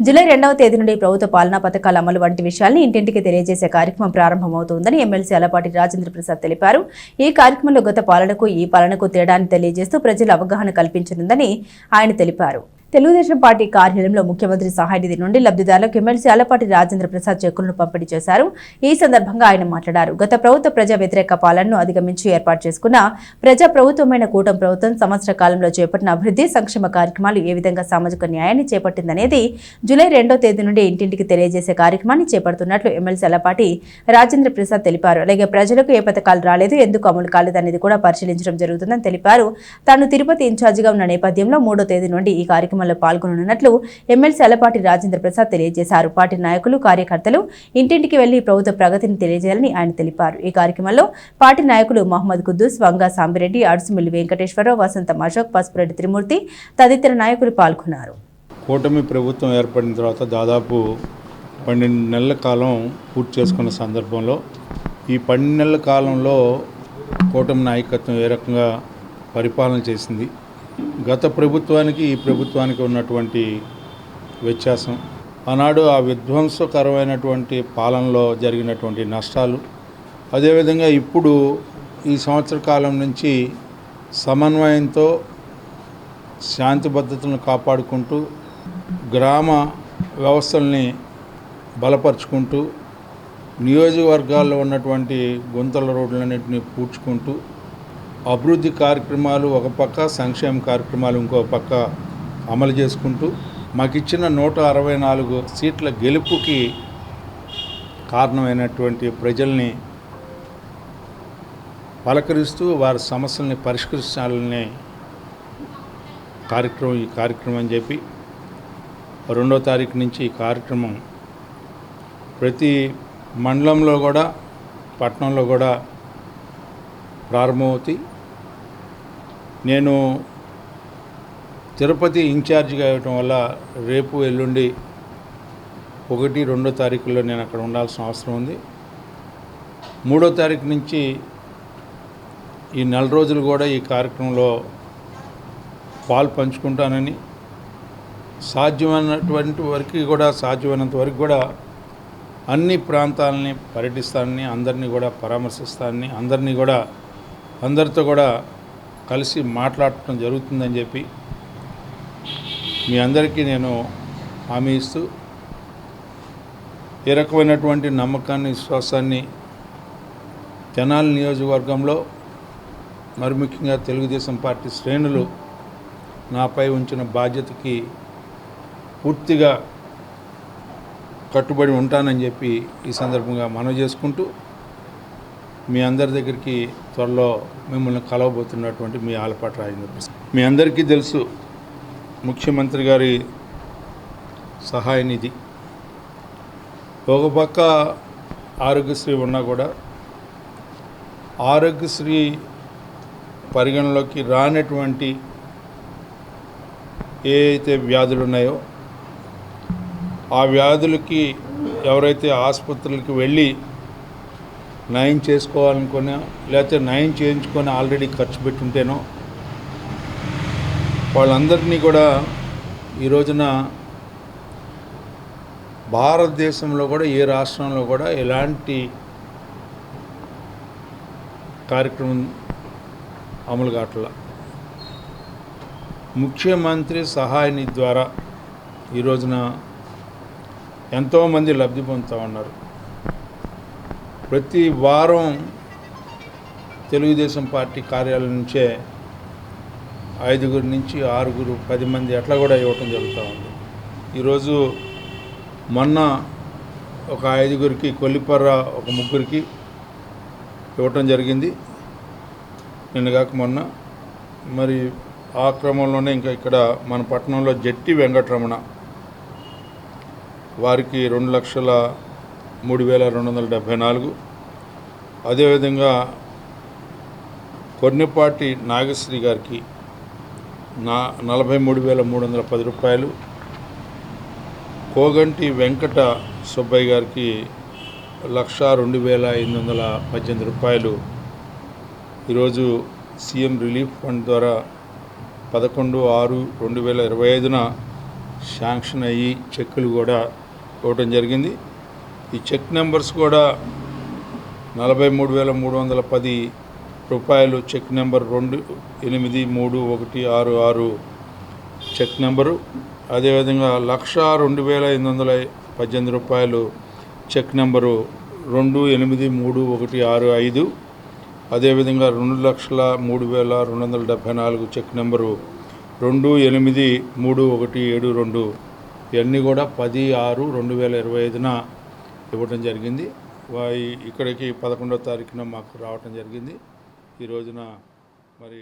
July 2వ తేదీ నుండి ప్రభుత్వ పాలనా పథకాల అమలు వంటి విషయాల్ని ఇంటింటికి తెలియజేసే కార్యక్రమం ప్రారంభమవుతోందని ఎమ్మెల్సీ అలపాటి రాజేంద్ర ప్రసాద్ తెలిపారు. ఈ కార్యక్రమంలో గత పాలనకు ఈ పాలనకు తేడాన్ని తెలియజేస్తూ ప్రజలు అవగాహన కల్పించనుందని ఆయన తెలిపారు. తెలుగుదేశం పార్టీ కార్యాలయంలో ముఖ్యమంత్రి సహాయ నిధి నుండి లబ్ధిదారులకు ఎమ్మెల్సీ అలపాటి రాజేంద్ర ప్రసాద్ చెక్కులను పంపిణీ చేశారు. ఈ సందర్భంగా ఆయన మాట్లాడారు. గత ప్రభుత్వ ప్రజా వ్యతిరేక పాలనను అధిగమించి ఏర్పాటు చేసుకున్న ప్రజా ప్రభుత్వమైన కూటమి ప్రభుత్వం సంవత్సర కాలంలో చేపట్టిన అభివృద్ధి సంక్షేమ కార్యక్రమాలు ఏ విధంగా సామాజిక న్యాయాన్ని చేపట్టిందనేది జూలై 2వ తేదీ నుండి ఇంటింటికి తెలియజేసే కార్యక్రమాన్ని చేపడుతున్నట్లు ఎమ్మెల్సీ అలపాటి రాజేంద్ర ప్రసాద్ తెలిపారు. అలాగే ప్రజలకు ఏ పథకాలు రాలేదు, ఎందుకు అమలు కాలేదనేది కూడా పరిశీలించడం జరుగుతుందని తెలిపారు. తాను తిరుపతి ఇన్ఛార్జిగా ఉన్న నేపథ్యంలో 3వ తేదీ నుండి ఈ కార్యక్రమం పాల్గొననున్నట్లు ఎమ్మెల్సీ అలపాటి రాజేంద్ర ప్రసాద్ తెలియజేశారు. పార్టీ నాయకులు, కార్యకర్తలు ఇంటింటికి వెళ్లి ప్రభుత్వ ప్రగతిని తెలియజేయాలని ఆయన తెలిపారు. ఈ కార్యక్రమంలో పార్టీ నాయకులు మహమ్మద్ కుద్దూస్, వంగా సాంబిరెడ్డి, అడుసుమిల్లి వెంకటేశ్వరరావు, వసంతం అశోక్, పసుపురెడ్డి త్రిమూర్తి తదితర నాయకులు పాల్గొన్నారు. కూటమి ప్రభుత్వం ఏర్పడిన తర్వాత దాదాపు 12 నెలల కాలం పూర్తి చేసుకున్న సందర్భంలో ఈ 12 నెలల కాలంలో కూటమి నాయకత్వం ఏ రకంగా పరిపాలన చేసింది, గత ప్రభుత్వానికి ఈ ప్రభుత్వానికి ఉన్నటువంటి వ్యత్యాసం, ఆనాడు ఆ విధ్వంసకరమైనటువంటి పాలనలో జరిగినటువంటి నష్టాలు, అదేవిధంగా ఇప్పుడు ఈ సంవత్సర కాలం నుంచి సమన్వయంతో శాంతి భద్రతలను కాపాడుకుంటూ గ్రామ వ్యవస్థల్ని బలపరుచుకుంటూ నియోజకవర్గాల్లో ఉన్నటువంటి గుంతల రోడ్లన్నింటినీ పూడ్చుకుంటూ అభివృద్ధి కార్యక్రమాలు ఒక పక్క, సంక్షేమ కార్యక్రమాలు ఇంకో పక్క అమలు చేసుకుంటూ మాకిచ్చిన 164 సీట్ల గెలుపుకి కారణమైనటువంటి ప్రజల్ని పలకరిస్తూ వారి సమస్యల్ని పరిష్కరించాలనే ఈ కార్యక్రమం అని చెప్పి 2వ తారీఖు నుంచి ఈ కార్యక్రమం ప్రతి మండలంలో కూడా, పట్టణంలో కూడా ప్రారంభమవుతాయి. నేను తిరుపతి ఇన్ఛార్జిగా ఇవ్వటం వల్ల రేపు, ఎల్లుండి 1, 2 తారీఖుల్లో నేను అక్కడ ఉండాల్సిన అవసరం ఉంది. 3వ తారీఖు నుంచి ఈ 4 రోజులు కూడా ఈ కార్యక్రమంలో పాలు పంచుకుంటానని, సాధ్యమైనంత వరకు కూడా అన్ని ప్రాంతాలని పర్యటిస్తానని, అందరినీ కూడా పరామర్శిస్తానని, అందరితో కూడా కలిసి మాట్లాడటం జరుగుతుందని చెప్పి మీ అందరికీ నేను హామీ ఇస్తూ, ఏ రకమైనటువంటి నమ్మకాన్ని, విశ్వాసాన్ని తెనాలి నియోజకవర్గంలో మరి ముఖ్యంగా తెలుగుదేశం పార్టీ శ్రేణులు నాపై ఉంచిన బాధ్యతకి పూర్తిగా కట్టుబడి ఉంటానని చెప్పి ఈ సందర్భంగా మనవి చేసుకుంటూ, మీ అందరి దగ్గరికి త్వరలో మిమ్మల్ని కలవబోతున్నటువంటి మీ ఆలపాటి రాజేంద్ర ప్రసాద్. మీ అందరికీ తెలుసు, ముఖ్యమంత్రి గారి సహాయ నిధి ఒక పక్క ఆరోగ్యశ్రీ ఉన్నా కూడా ఆరోగ్యశ్రీ పరిగణలోకి రానటువంటి ఏ అయితే వ్యాధులు ఉన్నాయో ఆ వ్యాధులకి ఎవరైతే ఆసుపత్రులకి వెళ్ళి నయం చేసుకోవాలనుకున్నా, లేకపోతే నయం చేయించుకొని ఆల్రెడీ ఖర్చు పెట్టుంటేనో వాళ్ళందరినీ కూడా ఈ రోజున భారతదేశంలో కూడా ఏ రాష్ట్రంలో కూడా ఎలాంటి కార్యక్రమం అమలు కావట్ల. ముఖ్యమంత్రి సహాయ నిధి ద్వారా ఈ రోజున ఎంతోమంది లబ్ధి పొందుతూ ఉన్నారు. ప్రతి వారం తెలుగుదేశం పార్టీ కార్యాలయం నుంచే 5 నుంచి 6, 10 మంది అట్లా కూడా ఇవ్వటం జరుగుతూ ఉంది. ఈరోజు మొన్న ఒక 5 కొల్లిపర్ర, ఒక 3 ఇవ్వటం జరిగింది, నిన్నగాక మొన్న. మరి ఆ క్రమంలోనే ఇంకా ఇక్కడ మన పట్టణంలో జట్టి వెంకటరమణ వారికి 2,03,274, అదేవిధంగా కొన్నిపాటి నాగశ్రీ గారికి 43,310 రూపాయలు, కోగంటి వెంకట సుబ్బయ్య గారికి 1,02,518 రూపాయలు ఈరోజు సీఎం రిలీఫ్ ఫండ్ ద్వారా 11/6/2025న శాంక్షన్ అయ్యి చెక్కులు కూడా ఇవ్వటం జరిగింది. ఈ చెక్ నెంబర్స్ కూడా 43,310 రూపాయలు చెక్ నెంబర్ 283166 చెక్ నెంబరు, అదేవిధంగా 1,02,818 రూపాయలు చెక్ నెంబరు 283165, అదేవిధంగా 2,03,274 చెక్ నెంబరు 283172 ఇవన్నీ కూడా 10/6/2025న ఇవ్వటం జరిగింది. ఇక్కడికి 11వ తారీఖున మాకు రావటం జరిగింది. ఈ రోజున మరి